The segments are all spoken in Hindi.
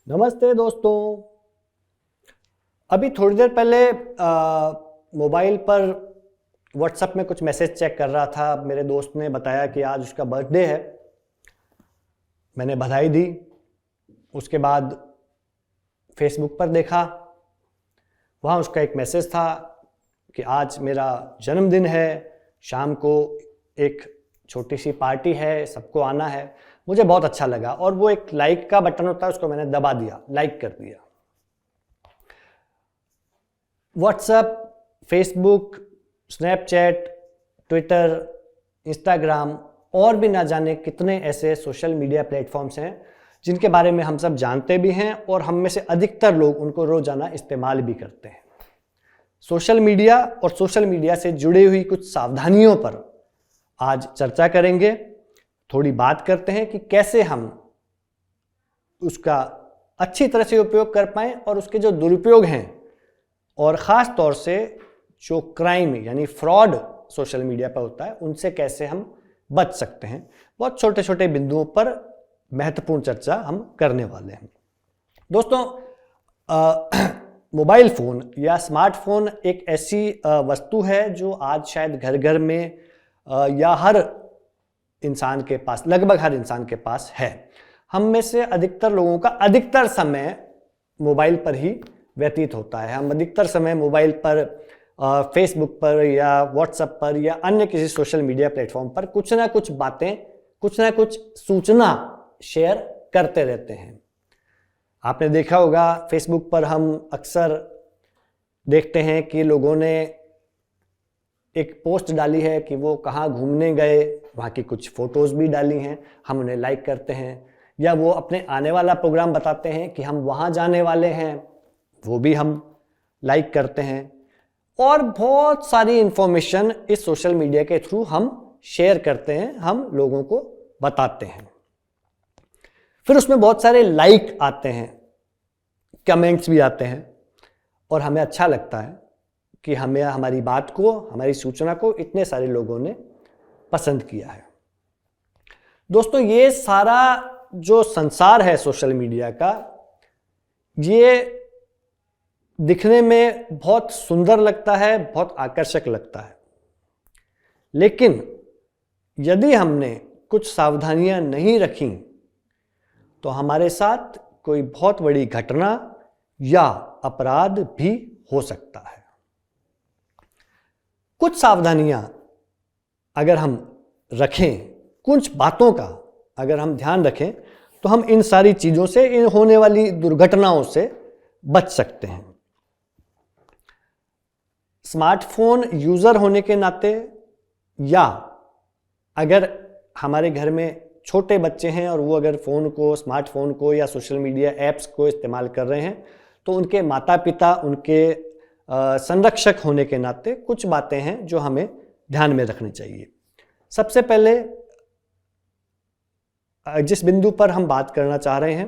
नमस्ते दोस्तों। अभी थोड़ी देर पहले मोबाइल पर व्हाट्सएप में कुछ मैसेज चेक कर रहा था। मेरे दोस्त ने बताया कि आज उसका बर्थडे है। मैंने बधाई दी। उसके बाद फेसबुक पर देखा, वहाँ उसका एक मैसेज था कि आज मेरा जन्मदिन है, शाम को एक छोटी सी पार्टी है, सबको आना है। मुझे बहुत अच्छा लगा और वो एक लाइक का बटन होता है, उसको मैंने दबा दिया, लाइक कर दिया। WhatsApp, Facebook, Snapchat, Twitter, Instagram और भी ना जाने कितने ऐसे सोशल मीडिया प्लेटफॉर्म्स हैं जिनके बारे में हम सब जानते भी हैं और हम में से अधिकतर लोग उनको रोजाना इस्तेमाल भी करते हैं। सोशल मीडिया और सोशल मीडिया से जुड़ी हुई कुछ सावधानियों पर आज चर्चा करेंगे। थोड़ी बात करते हैं कि कैसे हम उसका अच्छी तरह से उपयोग कर पाएं और उसके जो दुरुपयोग हैं और ख़ास तौर से जो क्राइम यानी फ्रॉड सोशल मीडिया पर होता है उनसे कैसे हम बच सकते हैं। बहुत छोटे छोटे बिंदुओं पर महत्वपूर्ण चर्चा हम करने वाले हैं। दोस्तों, मोबाइल फ़ोन या स्मार्टफोन एक ऐसी वस्तु है जो आज शायद घर घर में या हर इंसान के पास, लगभग हर इंसान के पास है। हम में से अधिकतर लोगों का अधिकतर समय मोबाइल पर ही व्यतीत होता है। हम अधिकतर समय मोबाइल पर, फेसबुक पर या व्हाट्सएप पर या अन्य किसी सोशल मीडिया प्लेटफॉर्म पर कुछ ना कुछ बातें, कुछ ना कुछ सूचना शेयर करते रहते हैं। आपने देखा होगा, फेसबुक पर हम अक्सर देखते हैं कि लोगों ने एक पोस्ट डाली है कि वो कहाँ घूमने गए, वहाँ की कुछ फोटोज भी डाली हैं, हम उन्हें लाइक करते हैं। या वो अपने आने वाला प्रोग्राम बताते हैं कि हम वहाँ जाने वाले हैं, वो भी हम लाइक करते हैं। और बहुत सारी इंफॉर्मेशन इस सोशल मीडिया के थ्रू हम शेयर करते हैं, हम लोगों को बताते हैं। फिर उसमें बहुत सारे लाइक आते हैं, कमेंट्स भी आते हैं और हमें अच्छा लगता है कि हमें हमारी बात को, हमारी सूचना को इतने सारे लोगों ने पसंद किया है। दोस्तों, ये सारा जो संसार है सोशल मीडिया का, ये दिखने में बहुत सुंदर लगता है, बहुत आकर्षक लगता है, लेकिन यदि हमने कुछ सावधानियां नहीं रखी तो हमारे साथ कोई बहुत बड़ी घटना या अपराध भी हो सकता है। कुछ सावधानियां अगर हम रखें, कुछ बातों का अगर हम ध्यान रखें तो हम इन सारी चीजों से, इन होने वाली दुर्घटनाओं से बच सकते हैं। स्मार्टफोन यूजर होने के नाते, या अगर हमारे घर में छोटे बच्चे हैं और वो अगर फोन को, स्मार्टफोन को या सोशल मीडिया ऐप्स को इस्तेमाल कर रहे हैं, तो उनके माता पिता, उनके संरक्षक होने के नाते कुछ बातें हैं जो हमें ध्यान में रखनी चाहिए। सबसे पहले जिस बिंदु पर हम बात करना चाह रहे हैं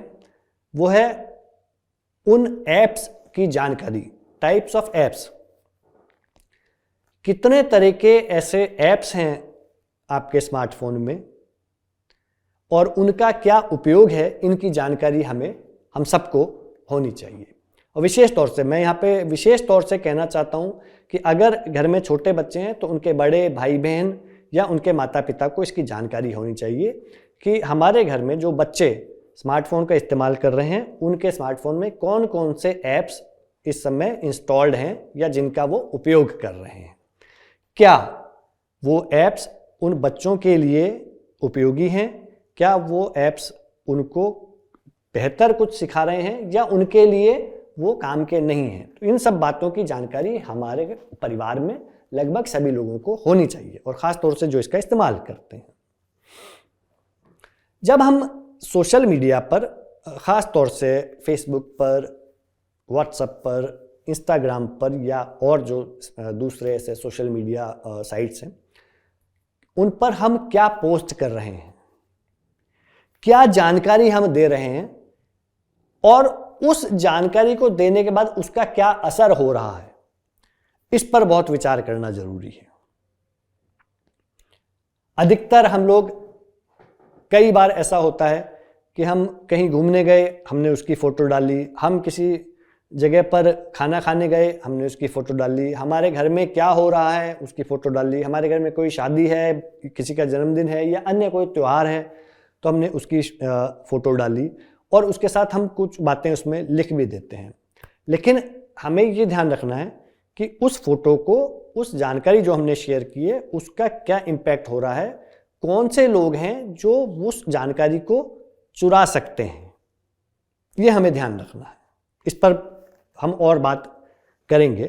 वो है उन ऐप्स की जानकारी, टाइप्स ऑफ ऐप्स। कितने तरह के ऐसे ऐप्स हैं आपके स्मार्टफोन में और उनका क्या उपयोग है, इनकी जानकारी हम सबको होनी चाहिए। और विशेष तौर से मैं यहाँ पे विशेष तौर से कहना चाहता हूँ कि अगर घर में छोटे बच्चे हैं तो उनके बड़े भाई बहन या उनके माता पिता को इसकी जानकारी होनी चाहिए कि हमारे घर में जो बच्चे स्मार्टफोन का इस्तेमाल कर रहे हैं उनके स्मार्टफोन में कौन कौन से ऐप्स इस समय इंस्टॉल्ड हैं या जिनका वो उपयोग कर रहे हैं। क्या वो ऐप्स उन बच्चों के लिए उपयोगी हैं, क्या वो ऐप्स उनको बेहतर कुछ सिखा रहे हैं या उनके लिए वो काम के नहीं हैं। तो इन सब बातों की जानकारी हमारे परिवार में लगभग सभी लोगों को होनी चाहिए और ख़ास तौर से जो इसका इस्तेमाल करते हैं। जब हम सोशल मीडिया पर, ख़ास तौर से फेसबुक पर, व्हाट्सएप पर, इंस्टाग्राम पर या और जो दूसरे ऐसे सोशल मीडिया साइट्स हैं, उन पर हम क्या पोस्ट कर रहे हैं, क्या जानकारी हम दे रहे हैं और उस जानकारी को देने के बाद उसका क्या असर हो रहा है, इस पर बहुत विचार करना जरूरी है। अधिकतर हम लोग, कई बार ऐसा होता है कि हम कहीं घूमने गए, हमने उसकी फ़ोटो डाली, हम किसी जगह पर खाना खाने गए, हमने उसकी फ़ोटो डाली, हमारे घर में क्या हो रहा है उसकी फ़ोटो डाली, हमारे घर में कोई शादी है, किसी का जन्मदिन है या अन्य कोई त्यौहार है तो हमने उसकी फ़ोटो डाली और उसके साथ हम कुछ बातें उसमें लिख भी देते हैं। लेकिन हमें ये ध्यान रखना है कि उस फोटो को, उस जानकारी जो हमने शेयर की है, उसका क्या इम्पैक्ट हो रहा है, कौन से लोग हैं जो उस जानकारी को चुरा सकते हैं, ये हमें ध्यान रखना है। इस पर हम और बात करेंगे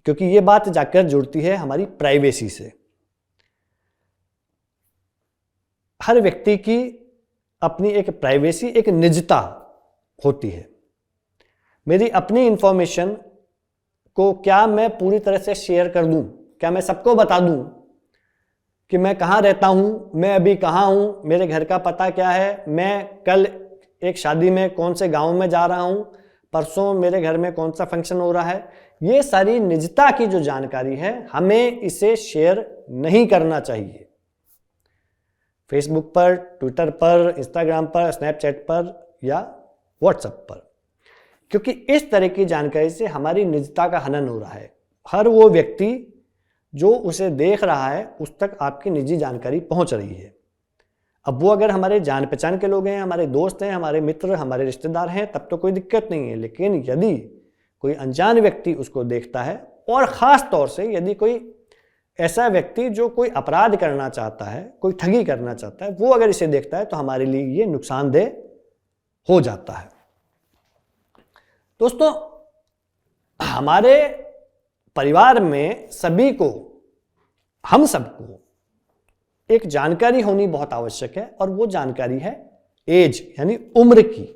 क्योंकि ये बात जाकर जुड़ती है हमारी प्राइवेसी से। हर व्यक्ति की अपनी एक प्राइवेसी, एक निजता होती है। मेरी अपनी इंफॉर्मेशन को क्या मैं पूरी तरह से शेयर कर दूं? क्या मैं सबको बता दूं कि मैं कहाँ रहता हूं, मैं अभी कहाँ हूं, मेरे घर का पता क्या है, मैं कल एक शादी में कौन से गांव में जा रहा हूं, परसों मेरे घर में कौन सा फंक्शन हो रहा है? ये सारी निजता की जो जानकारी है, हमें इसे शेयर नहीं करना चाहिए। फेसबुक पर, ट्विटर पर, इंस्टाग्राम पर, स्नैपचैट पर या व्हाट्सएप पर, क्योंकि इस तरह की जानकारी से हमारी निजता का हनन हो रहा है। हर वो व्यक्ति जो उसे देख रहा है उस तक आपकी निजी जानकारी पहुंच रही है। अब वो अगर हमारे जान पहचान के लोग हैं, हमारे दोस्त हैं, हमारे मित्र, हमारे रिश्तेदार हैं, तब तो कोई दिक्कत नहीं है। लेकिन यदि कोई अनजान व्यक्ति उसको देखता है, और ख़ास तौर से यदि कोई ऐसा व्यक्ति जो कोई अपराध करना चाहता है, कोई ठगी करना चाहता है, वो अगर इसे देखता है तो हमारे लिए ये नुकसानदेह हो जाता है। दोस्तों, हमारे परिवार में सभी को, हम सबको एक जानकारी होनी बहुत आवश्यक है और वो जानकारी है एज, यानी उम्र की।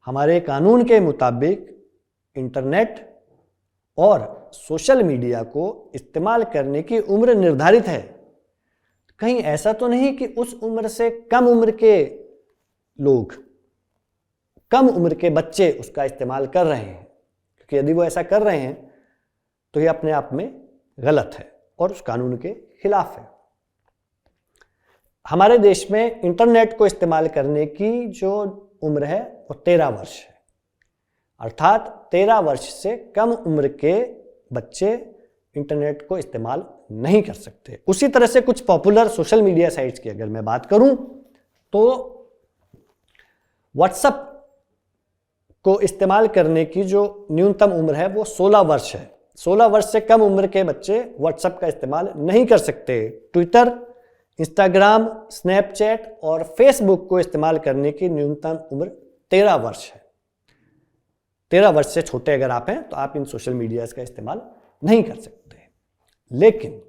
हमारे कानून के मुताबिक इंटरनेट और सोशल मीडिया को इस्तेमाल करने की उम्र निर्धारित है। कहीं ऐसा तो नहीं कि उस उम्र से कम उम्र के लोग, कम उम्र के बच्चे उसका इस्तेमाल कर रहे हैं, क्योंकि यदि वो ऐसा कर रहे हैं तो ये अपने आप में गलत है और उस कानून के खिलाफ है। हमारे देश में इंटरनेट को इस्तेमाल करने की जो उम्र है वो 13 वर्ष है, अर्थात 13 वर्ष से कम उम्र के बच्चे इंटरनेट को इस्तेमाल नहीं कर सकते। उसी तरह से कुछ पॉपुलर सोशल मीडिया साइट्स की अगर मैं बात करूं तो व्हाट्सएप को इस्तेमाल करने की जो न्यूनतम उम्र है वो 16 वर्ष है। 16 वर्ष से कम उम्र के बच्चे व्हाट्सएप का इस्तेमाल नहीं कर सकते। ट्विटर, इंस्टाग्राम, स्नैपचैट और फेसबुक को इस्तेमाल करने की न्यूनतम उम्र 13 वर्ष है। 13 वर्ष से छोटे अगर आप हैं तो आप इन सोशल मीडिया का इस्तेमाल नहीं कर सकते। लेकिन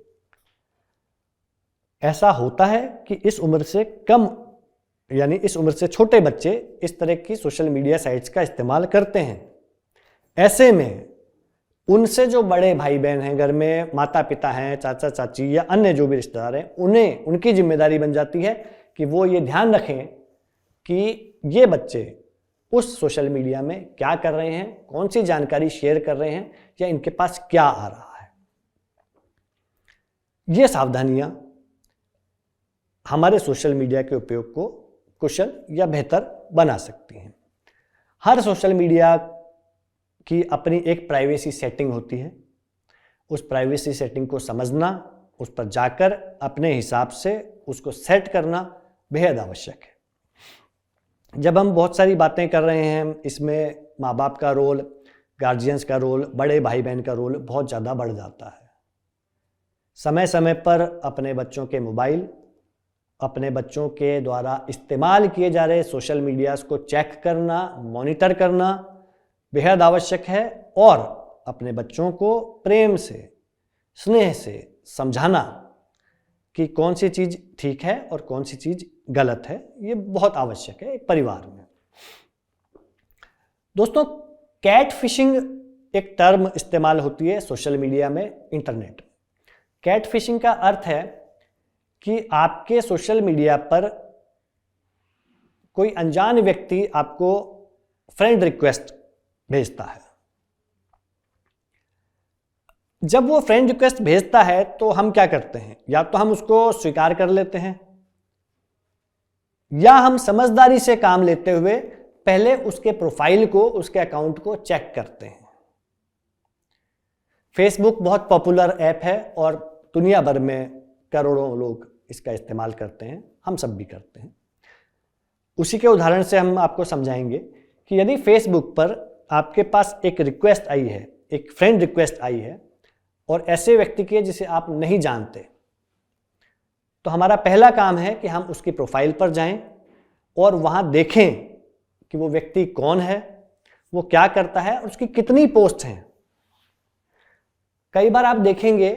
ऐसा होता है कि इस उम्र से कम, यानी इस उम्र से छोटे बच्चे इस तरह की सोशल मीडिया साइट्स का इस्तेमाल करते हैं। ऐसे में उनसे जो बड़े भाई बहन हैं, घर में माता पिता हैं, चाचा चाची या अन्य जो भी रिश्तेदार हैं, उन्हें, उनकी जिम्मेदारी बन जाती है कि वो ये ध्यान रखें कि ये बच्चे उस सोशल मीडिया में क्या कर रहे हैं, कौन सी जानकारी शेयर कर रहे हैं या इनके पास क्या आ रहा है। ये सावधानियां हमारे सोशल मीडिया के उपयोग को कुशल या बेहतर बना सकती हैं। हर सोशल मीडिया की अपनी एक प्राइवेसी सेटिंग होती है। उस प्राइवेसी सेटिंग को समझना, उस पर जाकर अपने हिसाब से उसको सेट करना बेहद आवश्यक है। जब हम बहुत सारी बातें कर रहे हैं, इसमें माँ बाप का रोल, गार्जियंस का रोल, बड़े भाई बहन का रोल बहुत ज़्यादा बढ़ जाता है। समय समय पर अपने बच्चों के मोबाइल, अपने बच्चों के द्वारा इस्तेमाल किए जा रहे सोशल मीडियाज़ को चेक करना, मॉनिटर करना बेहद आवश्यक है और अपने बच्चों को प्रेम से, स्नेह से समझाना कि कौन सी चीज़ ठीक है और कौन सी चीज़ गलत है, ये बहुत आवश्यक है एक परिवार में। दोस्तों, कैट फिशिंग एक टर्म इस्तेमाल होती है सोशल मीडिया में, इंटरनेट। कैट फिशिंग का अर्थ है कि आपके सोशल मीडिया पर कोई अनजान व्यक्ति आपको फ्रेंड रिक्वेस्ट भेजता है। जब वो फ्रेंड रिक्वेस्ट भेजता है तो हम क्या करते हैं? या तो हम उसको स्वीकार कर लेते हैं या हम समझदारी से काम लेते हुए पहले उसके प्रोफाइल को, उसके अकाउंट को चेक करते हैं। फेसबुक बहुत पॉपुलर ऐप है और दुनिया भर में करोड़ों लोग इसका इस्तेमाल करते हैं, हम सब भी करते हैं। उसी के उदाहरण से हम आपको समझाएंगे कि यदि फेसबुक पर आपके पास एक रिक्वेस्ट आई है, एक फ्रेंड रिक्वेस्ट आई है और ऐसे व्यक्ति की है जिसे आप नहीं जानते, तो हमारा पहला काम है कि हम उसकी प्रोफाइल पर जाएं और वहां देखें कि वो व्यक्ति कौन है, वो क्या करता है और उसकी कितनी पोस्ट हैं। कई बार आप देखेंगे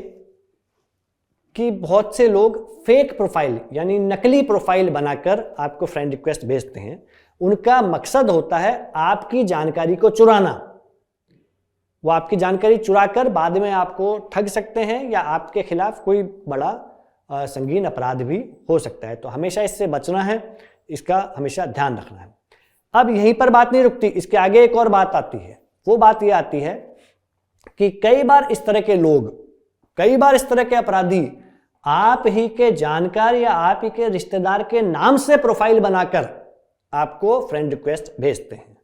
कि बहुत से लोग फेक प्रोफाइल यानी नकली प्रोफाइल बनाकर आपको फ्रेंड रिक्वेस्ट भेजते हैं। उनका मकसद होता है आपकी जानकारी को चुराना। वो आपकी जानकारी चुराकर बाद में आपको ठग सकते हैं या आपके खिलाफ कोई बड़ा संगीन अपराध भी हो सकता है। तो हमेशा इससे बचना है, इसका हमेशा ध्यान रखना है। अब यहीं पर बात नहीं रुकती, इसके आगे एक और बात आती है। वो बात ये आती है कि कई बार इस तरह के लोग, कई बार इस तरह के अपराधी आप ही के जानकार या आप ही के रिश्तेदार के नाम से प्रोफाइल बनाकर आपको फ्रेंड रिक्वेस्ट भेजते हैं।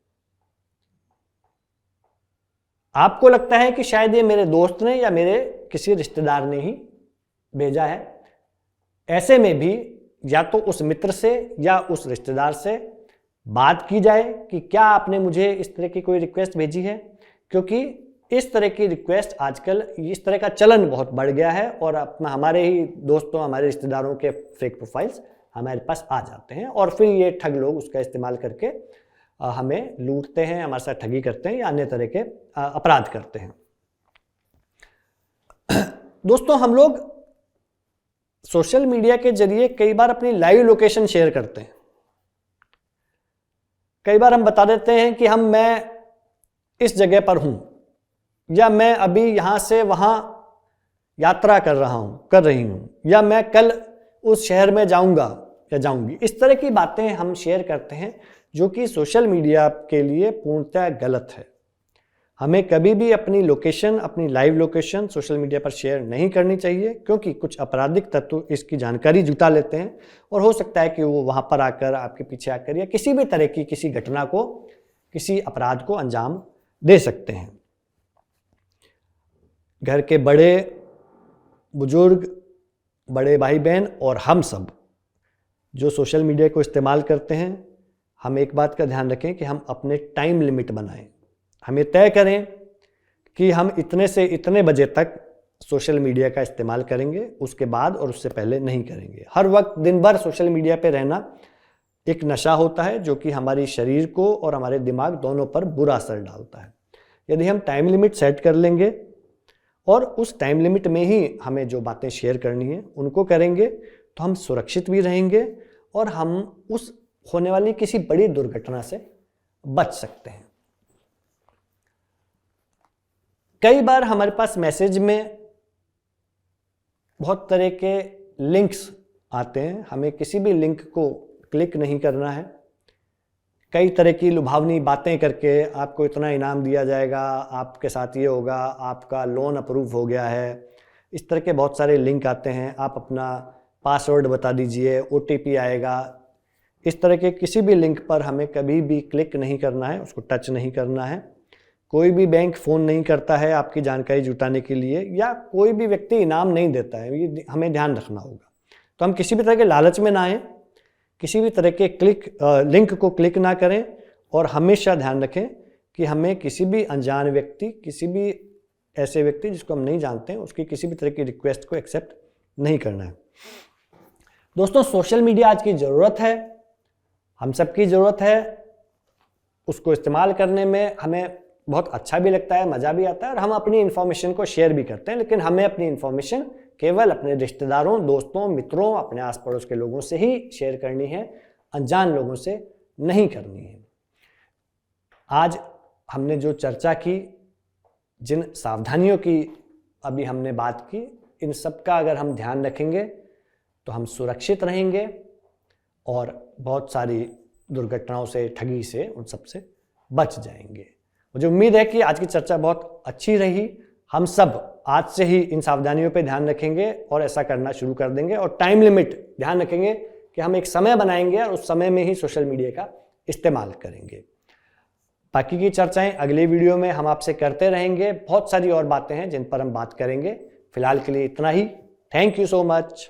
आपको लगता है कि शायद ये मेरे दोस्त ने या मेरे किसी रिश्तेदार ने ही भेजा है। ऐसे में भी या तो उस मित्र से या उस रिश्तेदार से बात की जाए कि क्या आपने मुझे इस तरह की कोई रिक्वेस्ट भेजी है, क्योंकि इस तरह की रिक्वेस्ट आजकल, इस तरह का चलन बहुत बढ़ गया है और अपना हमारे ही दोस्तों, हमारे रिश्तेदारों के फेक प्रोफाइल्स हमारे पास आ जाते हैं और फिर ये ठग लोग उसका इस्तेमाल करके हमें लूटते हैं, हमारे साथ ठगी करते हैं या अन्य तरह के अपराध करते हैं। दोस्तों, हम लोग सोशल मीडिया के जरिए कई बार अपनी लाइव लोकेशन शेयर करते हैं। कई बार हम बता देते हैं कि मैं इस जगह पर हूं या मैं अभी यहां से वहां यात्रा कर रही हूं या मैं कल उस शहर में जाऊंगा या जाऊंगी। इस तरह की बातें हम शेयर करते हैं जो कि सोशल मीडिया के लिए पूर्णतः गलत है। हमें कभी भी अपनी लोकेशन, अपनी लाइव लोकेशन सोशल मीडिया पर शेयर नहीं करनी चाहिए, क्योंकि कुछ आपराधिक तत्व इसकी जानकारी जुटा लेते हैं और हो सकता है कि वो वहां पर आकर, आपके पीछे आकर या किसी भी तरह की किसी घटना को, किसी अपराध को अंजाम दे सकते हैं। घर के बड़े बुजुर्ग, बड़े भाई बहन और हम सब जो सोशल मीडिया को इस्तेमाल करते हैं, हम एक बात का ध्यान रखें कि हम अपने टाइम लिमिट बनाएं। हमें तय करें कि हम इतने से इतने बजे तक सोशल मीडिया का इस्तेमाल करेंगे, उसके बाद और उससे पहले नहीं करेंगे। हर वक्त दिन भर सोशल मीडिया पे रहना एक नशा होता है जो कि हमारी शरीर को और हमारे दिमाग दोनों पर बुरा असर डालता है। यदि हम टाइम लिमिट सेट कर लेंगे और उस टाइम लिमिट में ही हमें जो बातें शेयर करनी है उनको करेंगे, तो हम सुरक्षित भी रहेंगे और हम उस होने वाली किसी बड़ी दुर्घटना से बच सकते हैं। कई बार हमारे पास मैसेज में बहुत तरह के लिंक्स आते हैं, हमें किसी भी लिंक को क्लिक नहीं करना है। कई तरह की लुभावनी बातें करके आपको इतना इनाम दिया जाएगा, आपके साथ ये होगा, आपका लोन अप्रूव हो गया है, इस तरह के बहुत सारे लिंक आते हैं। आप अपना पासवर्ड बता दीजिए, OTP आएगा। इस तरह के किसी भी लिंक पर हमें कभी भी क्लिक नहीं करना है, उसको टच नहीं करना है। कोई भी बैंक फ़ोन नहीं करता है आपकी जानकारी जुटाने के लिए, या कोई भी व्यक्ति इनाम नहीं देता है, ये हमें ध्यान रखना होगा। तो हम किसी भी तरह के लालच में ना आए, किसी भी तरह के लिंक को क्लिक ना करें और हमेशा ध्यान रखें कि हमें किसी भी अनजान व्यक्ति, किसी भी ऐसे व्यक्ति जिसको हम नहीं जानते हैं, उसकी किसी भी तरह की रिक्वेस्ट को एक्सेप्ट नहीं करना है। दोस्तों, सोशल मीडिया आज की ज़रूरत है, हम सबकी ज़रूरत है। उसको इस्तेमाल करने में हमें बहुत अच्छा भी लगता है, मज़ा भी आता है और हम अपनी इन्फॉर्मेशन को शेयर भी करते हैं, लेकिन हमें अपनी इन्फॉर्मेशन केवल अपने रिश्तेदारों, दोस्तों, मित्रों, अपने आस पड़ोस के लोगों से ही शेयर करनी है, अनजान लोगों से नहीं करनी है। आज हमने जो चर्चा की, जिन सावधानियों की अभी हमने बात की, इन सब का अगर हम ध्यान रखेंगे तो हम सुरक्षित रहेंगे और बहुत सारी दुर्घटनाओं से, ठगी से, उन सब से बच जाएंगे। मुझे उम्मीद है कि आज की चर्चा बहुत अच्छी रही। हम सब आज से ही इन सावधानियों पे ध्यान रखेंगे और ऐसा करना शुरू कर देंगे और टाइम लिमिट ध्यान रखेंगे कि हम एक समय बनाएंगे और उस समय में ही सोशल मीडिया का इस्तेमाल करेंगे। बाकी की चर्चाएं अगले वीडियो में हम आपसे करते रहेंगे। बहुत सारी और बातें हैं जिन पर हम बात करेंगे। फिलहाल के लिए इतना ही। Thank you so much.